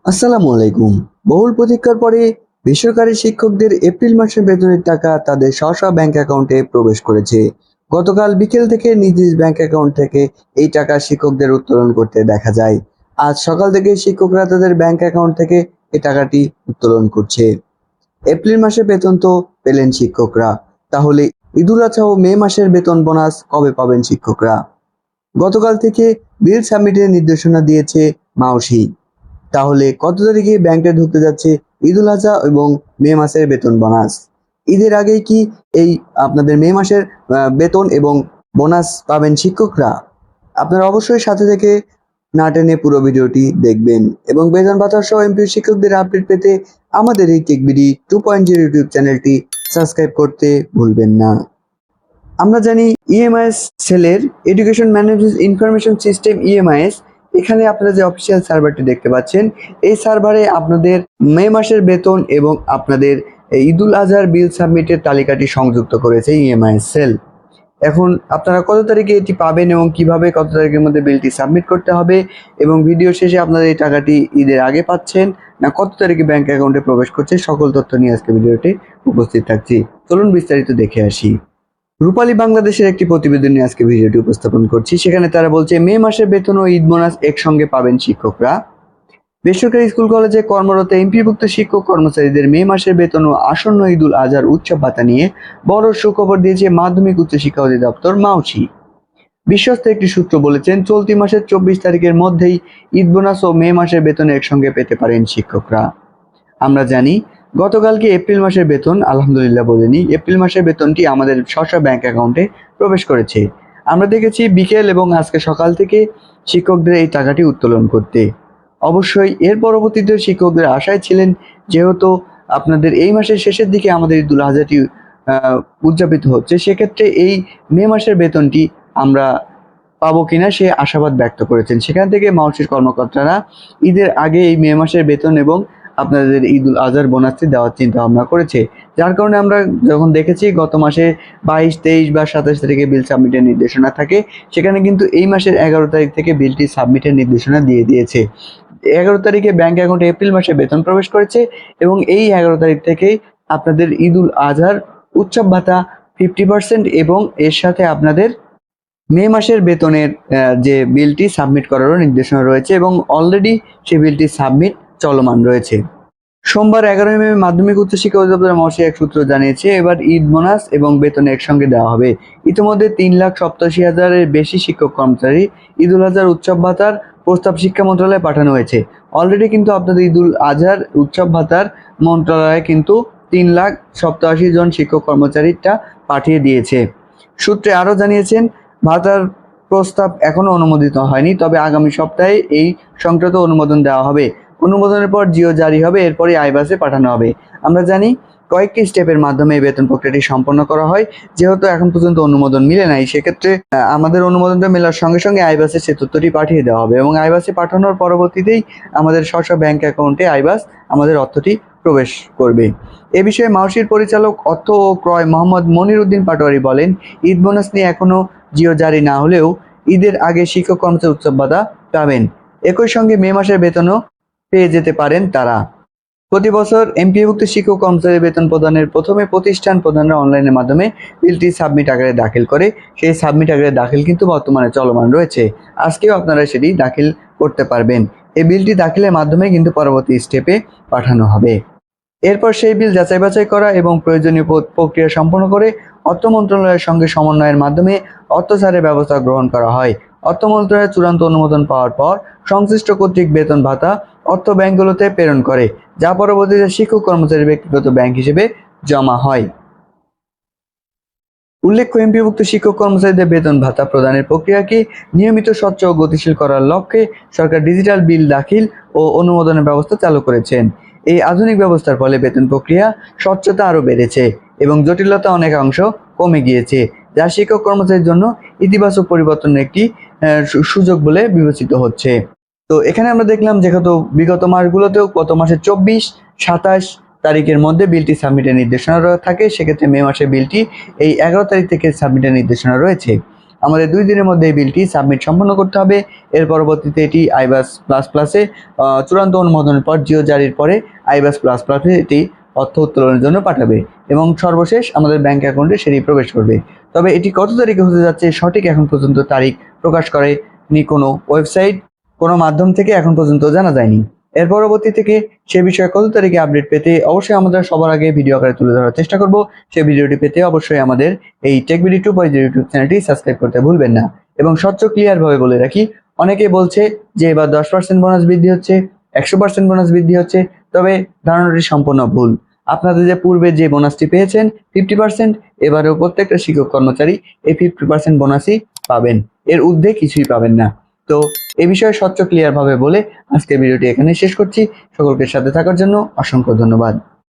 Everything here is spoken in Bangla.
আসসালামু আলাইকুম। বহুল প্রতীক্ষার পরে বেসরকারি শিক্ষকদের এপ্রিল মাসের বেতনের টাকা তাদের স্ব ব্যাংক অ্যাকাউন্টে প্রবেশ করেছে। গতকাল বিকেল থেকে নিজ নিজ ব্যাংক অ্যাকাউন্ট থেকে এই টাকা শিক্ষকদের উত্তোলন করতে দেখা যায়। আজ সকাল থেকে শিক্ষকরা তাদের ব্যাংক অ্যাকাউন্ট থেকে এই টাকাটি উত্তোলন করছে। এপ্রিল মাসের বেতন তো পেলেন শিক্ষকরা, তাহলে ঈদুল আজহা ও মে মাসের বেতন বোনাস কবে পাবেন শিক্ষকরা? গতকাল থেকে বিল সাবমিটের নির্দেশনা দিয়েছে মাওসি। তাহলে কত তারিখে ব্যাংকে ঢুকতে যাচ্ছে ঈদুল আজহা এবং মে মাসের বেতন বোনাস? ঈদের আগেই কি এই আপনাদের মে মাসের বেতন এবং বোনাস পাবেন শিক্ষকরা? আপনারা অবশ্যই সাথে থেকে না টেনে পুরো ভিডিওটি দেখবেন এবং বেতন ভাতা সহ এমপিও শিক্ষকদের আপডেট পেতে আমাদের এই টেকবিডি 2.0 ইউটিউব চ্যানেলটি সাবস্ক্রাইব করতে ভুলবেন না। আমরা জানি ইএমআইএস সেলের education management information system EMIS, এখানে আপনারা যে অফিসিয়াল সার্ভারটি দেখতে পাচ্ছেন, এই সার্ভারে আপনাদের মে মাসের বেতন এবং আপনাদের ঈদুল আজহার বিল সাবমিটের তালিকাটি সংযুক্ত করেছে ইএমআইএস সেল। এখন আপনারা কত তারিখে এটি পাবেন এবং কিভাবে কত তারিখের মধ্যে বিলটি সাবমিট করতে হবে এবং ভিডিও শেষে আপনারা এই টাকাটি ঈদের আগে পাচ্ছেন না কত তারিখে ব্যাংক অ্যাকাউন্টে প্রবেশ করছে, সকল তথ্য নিয়ে আজকে ভিডিওটি উপস্থিত থাকছি। চলুন বিস্তারিত দেখে আসি। রূপালী বাংলাদেশের একটি প্রতিবেদন নিয়ে আজকে ভিডিওটি উপস্থাপন করছি। সেখানে তারা বলছে মে মাসের বেতন ও ঈদ বোনাস একসঙ্গে পাবেন শিক্ষকরা। বেসরকারি স্কুল কলেজে কর্মরত এমপিভুক্ত শিক্ষক কর্মচারীদের মে মাসের বেতন ও আসন্ন ঈদুল আজহার উৎসব ভাতা নিয়ে বড় সুখবর দিয়েছে মাধ্যমিক উচ্চশিক্ষা অধিদপ্তর মাউসি। বিশ্বস্ত একটি সূত্র বলেছেন, চলতি মাসের 24 তারিখের মধ্যেই ঈদ বোনাস ও মে মাসের বেতন একসঙ্গে পেতে পারেন শিক্ষকরা। আমরা জানি গতকালকে এপ্রিল মাসের বেতন, আলহামদুলিল্লাহ বলেনি, এপ্রিল মাসের বেতনটি আমাদের স্ব ব্যাংক অ্যাকাউন্টে প্রবেশ করেছে। আমরা দেখেছি বিকেল এবং আজকে সকাল থেকে শিক্ষকদের এই টাকাটি উত্তোলন করতে। অবশ্যই এর পরবর্তীতে শিক্ষকদের আশায় ছিলেন, যেহেতু আপনাদের এই মাসের শেষের দিকে আমাদের ঈদুল আজহাটি উদযাপিত হচ্ছে, সেক্ষেত্রে এই মে মাসের বেতনটি আমরা পাবো কিনা সে আশাবাদ ব্যক্ত করেছেন। সেখান থেকে মাউসির কর্মকর্তারা ঈদের আগে এই মে মাসের বেতন এবং আপনাদের ঈদুল আজহার বোনাসটি দেওয়ার চিন্তা ভাবনা করেছে। যার কারণে আমরা যখন দেখেছি গত মাসে 22, 23 বা 27 তারিখে বিল সাবমিটের নির্দেশনা থাকে, সেখানে কিন্তু এই মাসের 11 তারিখ থেকে বিলটি সাবমিটের নির্দেশনা দিয়ে দিয়েছে। 11 তারিখে ব্যাংক অ্যাকাউন্টে এপ্রিল মাসে বেতন প্রবেশ করেছে এবং এই 11 তারিখ থেকেই আপনাদের ঈদুল আজহার উৎসব ভাতা 50% এবং এর সাথে আপনাদের মে মাসের বেতনের যে বিলটি সাবমিট করারও নির্দেশনা রয়েছে এবং অলরেডি সেই বিলটি সাবমিট চলমান রয়েছে। সোমবার 11 মে মাধ্যমিক উচ্চশিক্ষা অধিদপ্তরের মহাশয় এক সূত্র জানিয়েছে, এবার ঈদ বোনাস এবং বেতন একসঙ্গে দেওয়া হবে। ইতিমধ্যে 3,87,000-এর বেশি শিক্ষক কর্মচারী ঈদুল আজহার উৎসব ভাতার প্রস্তাব শিক্ষা মন্ত্রণালয়ে পাঠানো হয়েছে। অলরেডি কিন্তু আপনাদের ঈদুল আজহার উৎসব ভাতার মন্ত্রণালয়ে কিন্তু 3,87,000 জন শিক্ষক কর্মচারীটা পাঠিয়ে দিয়েছে। সূত্রে আরও জানিয়েছেন, ভাতার প্রস্তাব এখনো অনুমোদিত হয়নি, তবে আগামী সপ্তাহে এই সংক্রান্ত অনুমোদন দেওয়া হবে। অনুমোদনের পর জিও জারি হবে, এরপরই আইবাসে পাঠানো হবে। আমরা জানি কয়েকটি স্টেপের মাধ্যমে এই বেতন প্রক্রিয়াটি সম্পন্ন করা হয়। যেহেতু এখন পর্যন্ত অনুমোদন মিলে নাই, সেক্ষেত্রে আমাদের অনুমোদনটা মেলার সঙ্গে সঙ্গে আইবাসে সে তথ্যটি পাঠিয়ে দেওয়া হবে এবং আইবাসে পাঠানোর পরবর্তীতেই আমাদের স্ব ব্যাংক অ্যাকাউন্টে আইবাস আমাদের অর্থটি প্রবেশ করবে। এ বিষয়ে মাউসির পরিচালক অর্থ ও ক্রয় মোহাম্মদ মনির উদ্দিন পাটোয়ারি বলেন, ঈদ বোনাস নিয়ে এখনো জিও জারি না হলেও ঈদের আগে শিক্ষক কর্মচারী উৎসব ভাতা পাবেন। একই সঙ্গে মে মাসের বেতনও পেয়ে যেতে পারেন তারা। প্রতি বছর এমপিওভুক্ত শিক্ষক কর্মচারীর বেতন প্রদানের প্রথমে প্রতিষ্ঠান প্রধানরা অনলাইনের মাধ্যমে বিলটি সাবমিট আকারে দাখিল করে। সেই সাবমিট আকারে দাখিল কিন্তু বর্তমানে চলমান রয়েছে। আজকেও আপনারা সেটি দাখিল করতে পারবেন। এই বিলটি দাখিলের মাধ্যমে কিন্তু পরবর্তী স্টেপে পাঠানো হবে। এরপর সেই বিল যাচাই বাছাই করা এবং প্রয়োজনীয় প্রক্রিয়া সম্পন্ন করে অর্থ মন্ত্রণালয়ের সঙ্গে সমন্বয়ের মাধ্যমে অর্থ ছাড়ের ব্যবস্থা গ্রহণ করা হয়। অর্থ মন্ত্রণালয়ের চূড়ান্ত অনুমোদন পাওয়ার পর সংশ্লিষ্ট কর্তৃক বেতন ভাতা অর্থ ব্যাংকগুলোতে প্রেরণ করে, যা পরবর্তীতে শিক্ষক কর্মচারীর ব্যক্তিগত ব্যাংক হিসেবে জমা হয়। উল্লেখ্য, এমপিভুক্ত শিক্ষক কর্মচারীদের বেতন ভাতা প্রদানের প্রক্রিয়াকে নিয়মিত, স্বচ্ছ ও গতিশীল করার লক্ষ্যে সরকার ডিজিটাল বিল দাখিল ও অনুমোদনের ব্যবস্থা চালু করেছেন। এই আধুনিক ব্যবস্থার ফলে বেতন প্রক্রিয়া স্বচ্ছতা আরও বেড়েছে এবং জটিলতা অনেকাংশ কমে গিয়েছে, যা শিক্ষক কর্মচারীর জন্য ইতিবাচক পরিবর্তনের একটি সুযোগ বলে বিবেচিত হচ্ছে। তো এখানে আমরা দেখলাম যেহেতু বিগত মাসগুলোতেও গত মাসের 24, 27 তারিখের মধ্যে বিলটি সাবমিটের নির্দেশনা থাকে, সেক্ষেত্রে মে মাসে বিলটি এই 11 তারিখ থেকে সাবমিটের নির্দেশনা রয়েছে। আমাদের 2 দিনের মধ্যে এই বিলটি সাবমিট সম্পন্ন করতে হবে। এর পরবর্তীতে এটি আইবাস প্লাস প্লাসে চূড়ান্ত অনুমোদনের পর জিও জারির পরে আইবাস প্লাস প্লাসে এটি অর্থ উত্তোলনের জন্য পাঠাবে এবং সর্বশেষ আমাদের ব্যাংক অ্যাকাউন্টে সেটি প্রবেশ করবে। তবে এটি কত তারিখে হতে যাচ্ছে সঠিক এখন পর্যন্ত তারিখ প্রকাশ করেনি কোনো ওয়েবসাইট, কোনো মাধ্যম থেকে এখন পর্যন্ত জানা যায়নি। এর পরবর্তী থেকে সে বিষয়ে কত তারিখে আপডেট পেতে অবশ্যই আমরা সবার আগে ভিডিও আকারে তুলে ধরার চেষ্টা করব। সেই ভিডিওটি পেতে অবশ্যই আমাদের এই টেকবিডি 2.0 ইউটিউব চ্যানেলটি সাবস্ক্রাইব করতে ভুলবেন না। এবং স্বচ্ছ ক্লিয়ার ভাবে বলে রাখি, অনেকেই বলছে যে এবার 10% বোনাস বৃদ্ধি হচ্ছে, 100% বোনাস বৃদ্ধি হচ্ছে, তবে ধারণাটি সম্পূর্ণ ভুল। আপনাদের যে পূর্বে যে বোনাসটি পেয়েছেন 50%, এবারেও প্রত্যেকটা শিক্ষক কর্মচারী এই 50% বোনাসই পাবেন, এর ঊর্ধ্বে কিছুই পাবেন না। তো এই বিষয়ে স্বচ্ছ ক্লিয়ার ভাবে বলে আজকের ভিডিওটি এখানে শেষ করছি। সকলকে সাথে থাকার জন্য অসংখ্য ধন্যবাদ।